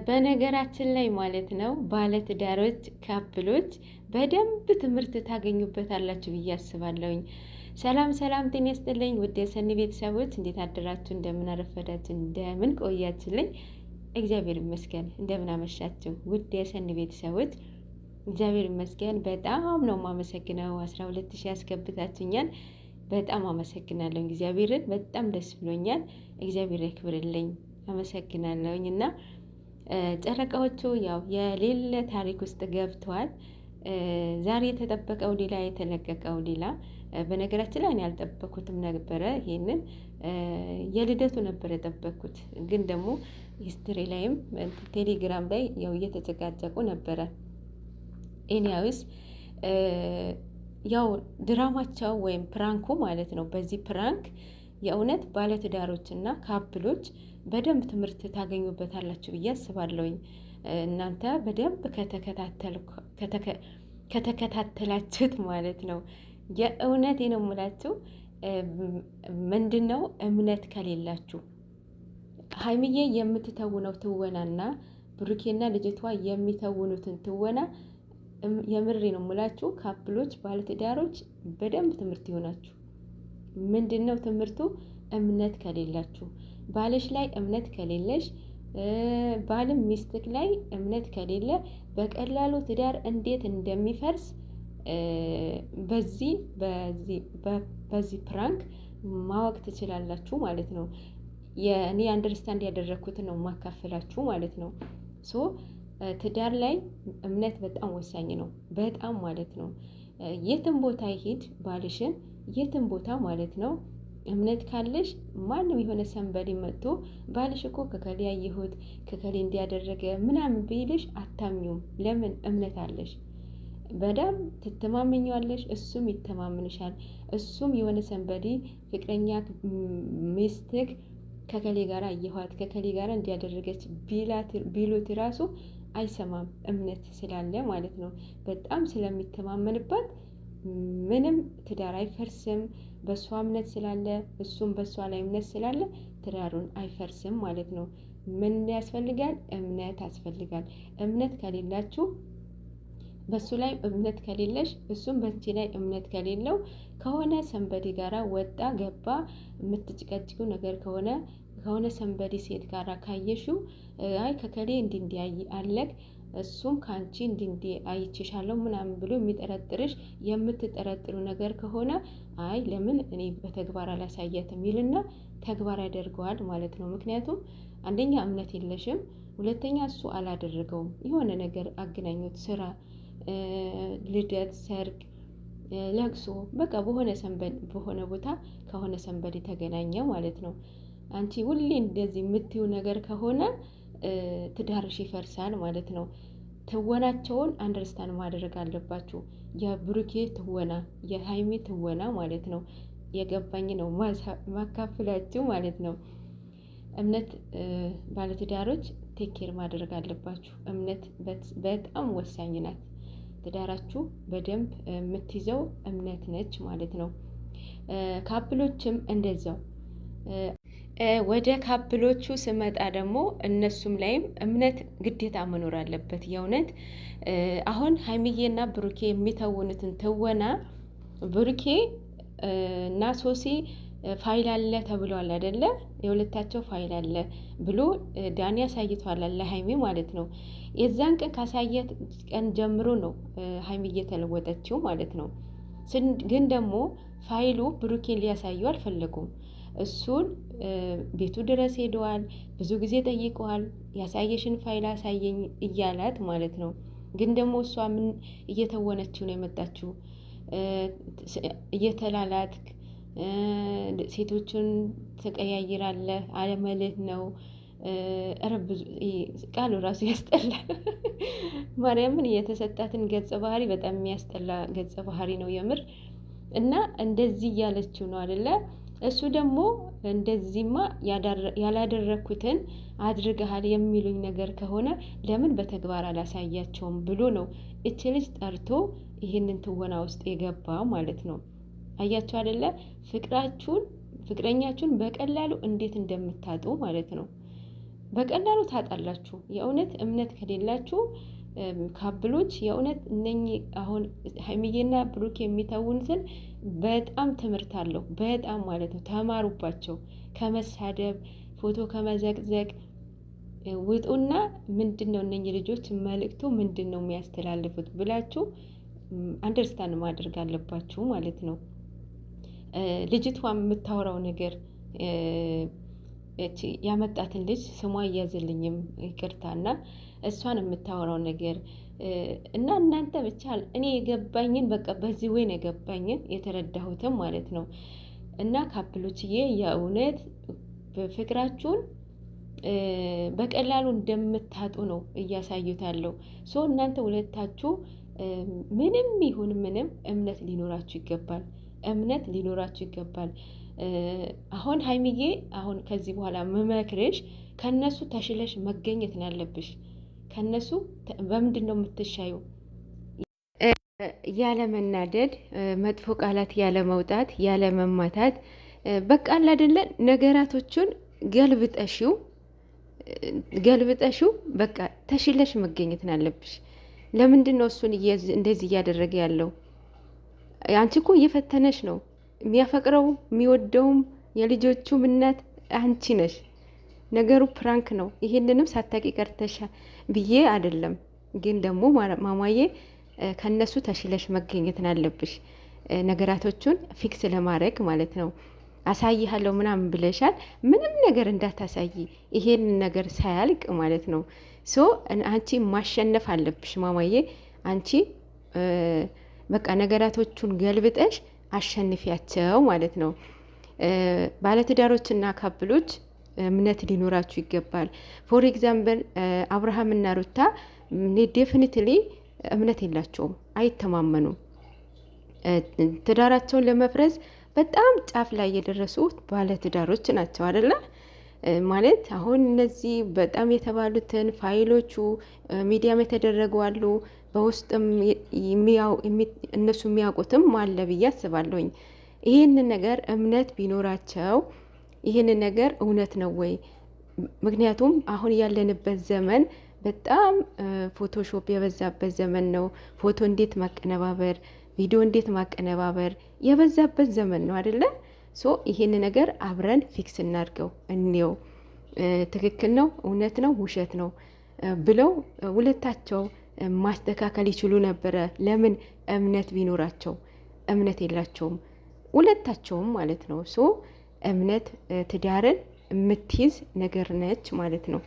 በነገራችን ላይ ማለት ነው ባለትዳሮች ካፕሎች በደንብ ትምህርት ታገኙበታላችሁ ብዬ አስባለሁኝ። ሰላም ሰላም፣ ጤና ይስጥልኝ ውድ የሰኒ ቤተሰቦች፣ እንዴት አደራችሁ? እንደምን አረፈዳችሁ? እንደምን ቆያችሁልኝ? እግዚአብሔር ይመስገን። እንደምን አመሻችሁ ውድ የሰኒ ቤተሰቦች? እግዚአብሔር ይመስገን በጣም ነው የማመሰግነው። 12 ሺህ ያስገብታችኛል። በጣም አመሰግናለሁ። እግዚአብሔርን በጣም ደስ ብሎኛል። እግዚአብሔር ያክብርልኝ። አመሰግናለሁኝ እና ጨረቃዎቹ ያው የሌለ ታሪክ ውስጥ ገብተዋል። ዛሬ የተጠበቀው ሌላ፣ የተለቀቀው ሌላ። በነገራችን ላይ እኔ አልጠበኩትም ነበረ። ይሄንን የልደቱ ነበር የጠበኩት፣ ግን ደግሞ ሂስትሪ ላይም ቴሌግራም ላይ ያው እየተጨቃጨቁ ነበረ። ኤኒያውስ ያው ድራማቸው ወይም ፕራንኩ ማለት ነው። በዚህ ፕራንክ የእውነት ባለትዳሮችና ካፕሎች በደንብ ትምህርት ታገኙበታላችሁ ብዬ አስባለሁኝ። እናንተ በደንብ ከተከታተላችሁት ማለት ነው። የእውነቴ ነው የምላችሁ። ምንድን ነው እምነት ከሌላችሁ ሀይሚዬ የምትተውነው ትወናና ብሩኬና ልጅቷ የሚተውኑትን ትወና የምሬ ነው የምላችሁ። ካፕሎች ባለትዳሮች በደንብ ትምህርት ይሆናችሁ። ምንድን ነው ትምህርቱ? እምነት ከሌላችሁ፣ ባልሽ ላይ እምነት ከሌለሽ፣ ባልም ሚስትክ ላይ እምነት ከሌለ በቀላሉ ትዳር እንዴት እንደሚፈርስ በዚህ ፕራንክ ማወቅ ትችላላችሁ ማለት ነው። የእኔ አንደርስታንድ ያደረግኩትን ነው ማካፈላችሁ ማለት ነው። ሶ ትዳር ላይ እምነት በጣም ወሳኝ ነው። በጣም ማለት ነው። የትም ቦታ ይሄድ ባልሽን፣ የትም ቦታ ማለት ነው። እምነት ካለሽ ማንም የሆነ ሰንበዴ መጥቶ ባልሽ እኮ ከከሌ ያየሁት ከከሌ እንዲያደረገ ምናምን ቢልሽ አታምኙም። ለምን? እምነት አለሽ። በጣም ትተማመኛለሽ፣ እሱም ይተማምንሻል። እሱም የሆነ ሰንበዴ ፍቅረኛ ሚስትክ ከከሌ ጋር አየኋት ከከሌ ጋር እንዲያደረገች ቢሉት ራሱ አይሰማም። እምነት ስላለ ማለት ነው። በጣም ስለሚተማመንባት ምንም ትዳር አይፈርስም። በእሷ እምነት ስላለ እሱም በእሷ ላይ እምነት ስላለ ትዳሩን አይፈርስም ማለት ነው። ምን ያስፈልጋል? እምነት ያስፈልጋል። እምነት ከሌላችሁ፣ በሱ ላይ እምነት ከሌለሽ፣ እሱም በእንቺ ላይ እምነት ከሌለው ከሆነ ሰንበዴ ጋራ ወጣ ገባ የምትጭቀጭቁ ነገር ከሆነ ሰንበዴ ሴት ጋራ ካየሽው አይ ከከሌ እንዲያይ አለክ እሱም ከአንቺ እንዲ አይችሻለሁ ምናምን ብሎ የሚጠረጥርሽ የምትጠረጥሩ ነገር ከሆነ አይ ለምን እኔ በተግባር አላሳያትም ይልና ተግባር ያደርገዋል ማለት ነው። ምክንያቱም አንደኛ እምነት የለሽም፣ ሁለተኛ እሱ አላደረገውም። የሆነ ነገር አገናኙት፣ ስራ፣ ልደት፣ ሰርግ፣ ለቅሶ፣ በቃ በሆነ ቦታ ከሆነ ሰንበዴ ተገናኘ ማለት ነው። አንቺ ሁሌ እንደዚህ የምትዩ ነገር ከሆነ ትዳርሽ ይፈርሳል ማለት ነው። ትወናቸውን አንደርስታንድ ማድረግ አለባችሁ። የብሩኬ ትወና፣ የሀይሚ ትወና ማለት ነው። የገባኝ ነው ማካፍላችሁ ማለት ነው። እምነት ባለትዳሮች ቴኬር ማድረግ አለባችሁ። እምነት በጣም ወሳኝ ናት። ትዳራችሁ በደንብ የምትይዘው እምነት ነች ማለት ነው። ካፕሎችም እንደዛው። ወደ ካፕሎቹ ስመጣ ደግሞ እነሱም ላይም እምነት ግዴታ መኖር አለበት። የእውነት አሁን ሀይሚዬና ብሩኬ የሚተውኑትን ትወና ብሩኬ እና ሶሲ ፋይል አለ ተብሏል አይደለ? የሁለታቸው ፋይል አለ ብሎ ዳኒ አሳይቷል ለሀይሚ ማለት ነው። የዛን ቀን ካሳየት ቀን ጀምሮ ነው ሀይሚ እየተለወጠችው ማለት ነው። ግን ደግሞ ፋይሉ ብሩኬን ሊያሳዩ አልፈለጉም። እሱን ቤቱ ድረስ ሄደዋል። ብዙ ጊዜ ጠይቀዋል። ያሳየሽን ፋይል አሳየኝ እያላት ማለት ነው። ግን ደግሞ እሷ ምን እየተወነችው ነው የመጣችው? እየተላላትክ ሴቶችን ትቀያይራለህ አለመልህ ነው። ቃሉ ራሱ ያስጠላል። ማርያምን የተሰጣትን ገጸ ባህሪ በጣም የሚያስጠላ ገጸ ባህሪ ነው የምር። እና እንደዚህ እያለችው ነው አይደለ? እሱ ደግሞ እንደዚህማ ያላደረኩትን አድርገሃል የሚሉኝ ነገር ከሆነ ለምን በተግባር አላሳያቸውም ብሎ ነው እች ልጅ ጠርቶ ይህንን ትወና ውስጥ የገባ ማለት ነው። አያችሁ አይደለ? ፍቅረኛችሁን በቀላሉ እንዴት እንደምታጡ ማለት ነው። በቀላሉ ታጣላችሁ። የእውነት እምነት ከሌላችሁ ካፕሎች የእውነት እነኚህ አሁን ሀይሚዬና ብሩክ የሚተውኑትን በጣም ትምህርት አለው። በጣም ማለት ነው። ተማሩባቸው። ከመሳደብ ፎቶ ከመዘቅዘቅ ውጡና ምንድን ነው እነኚህ ልጆች መልእክቱ ምንድን ነው የሚያስተላልፉት ብላችሁ አንደርስታንድ ማድረግ አለባችሁ ማለት ነው። ልጅቷ የምታወራው ነገር ያመጣትን ልጅ ስሟ እያዘልኝም ይቅርታና እሷን የምታወራው ነገር እና እናንተ ብቻ እኔ የገባኝን በቃ በዚህ ወይ ነው የገባኝን የተረዳሁትም ማለት ነው። እና ካፕሎችዬ የእውነት ፍቅራችሁን በቀላሉ እንደምታጡ ነው እያሳዩታለሁ። ሶ እናንተ ሁለታችሁ ምንም ይሁን ምንም እምነት ሊኖራችሁ ይገባል። እምነት ሊኖራችሁ ይገባል። አሁን ሀይሚዬ አሁን ከዚህ በኋላ መመክርሽ ከነሱ ተሽለሽ መገኘት ነው ያለብሽ። ከነሱ በምንድን ነው የምትሻዩ? ያለ መናደድ፣ መጥፎ ቃላት ያለ መውጣት፣ ያለ መማታት፣ በቃ አይደለ ነገራቶቹን ገልብጠሽው በቃ ተሽለሽ መገኘት ነው ያለብሽ። ለምንድን ነው እሱን እንደዚህ እያደረገ ያለው? አንቺ እኮ እየፈተነሽ ነው። የሚያፈቅረው የሚወደውም የልጆቹም እናት አንቺ ነሽ። ነገሩ ፕራንክ ነው። ይሄንንም ሳታቂ ቀርተሻ ብዬ አይደለም፣ ግን ደግሞ ማማዬ ከነሱ ተሽለሽ መገኘት አለብሽ። ነገራቶቹን ፊክስ ለማድረግ ማለት ነው። አሳይሃለሁ ምናምን ብለሻል። ምንም ነገር እንዳታሳይ ይሄን ነገር ሳያልቅ ማለት ነው። ሶ አንቺ ማሸነፍ አለብሽ ማማዬ። አንቺ በቃ ነገራቶቹን ገልብጠሽ አሸንፊያቸው ማለት ነው። ባለትዳሮችና ካፕሎች እምነት ሊኖራችሁ ይገባል። ፎር ኤግዛምፕል አብርሃምና ሩታ ዴፊኒትሊ እምነት የላቸውም፣ አይተማመኑም። ትዳራቸውን ለመፍረስ በጣም ጫፍ ላይ የደረሱ ባለትዳሮች ናቸው አይደለ? ማለት አሁን እነዚህ በጣም የተባሉትን ፋይሎቹ ሚዲያም የተደረጉ አሉ፣ በውስጥም እነሱ የሚያውቁትም አለ ብዬ አስባለሁኝ። ይህንን ነገር እምነት ቢኖራቸው ይህንን ነገር እውነት ነው ወይ? ምክንያቱም አሁን ያለንበት ዘመን በጣም ፎቶሾፕ የበዛበት ዘመን ነው። ፎቶ እንዴት ማቀነባበር፣ ቪዲዮ እንዴት ማቀነባበር የበዛበት ዘመን ነው አይደለ? ሶ ይህን ነገር አብረን ፊክስ እናድርገው፣ እንየው። ትክክል ነው፣ እውነት ነው፣ ውሸት ነው ብለው ሁለታቸው ማስተካከል ይችሉ ነበረ። ለምን? እምነት ቢኖራቸው። እምነት የላቸውም ሁለታቸውም ማለት ነው። ሶ እምነት ትዳርን የምትይዝ ነገር ነች ማለት ነው።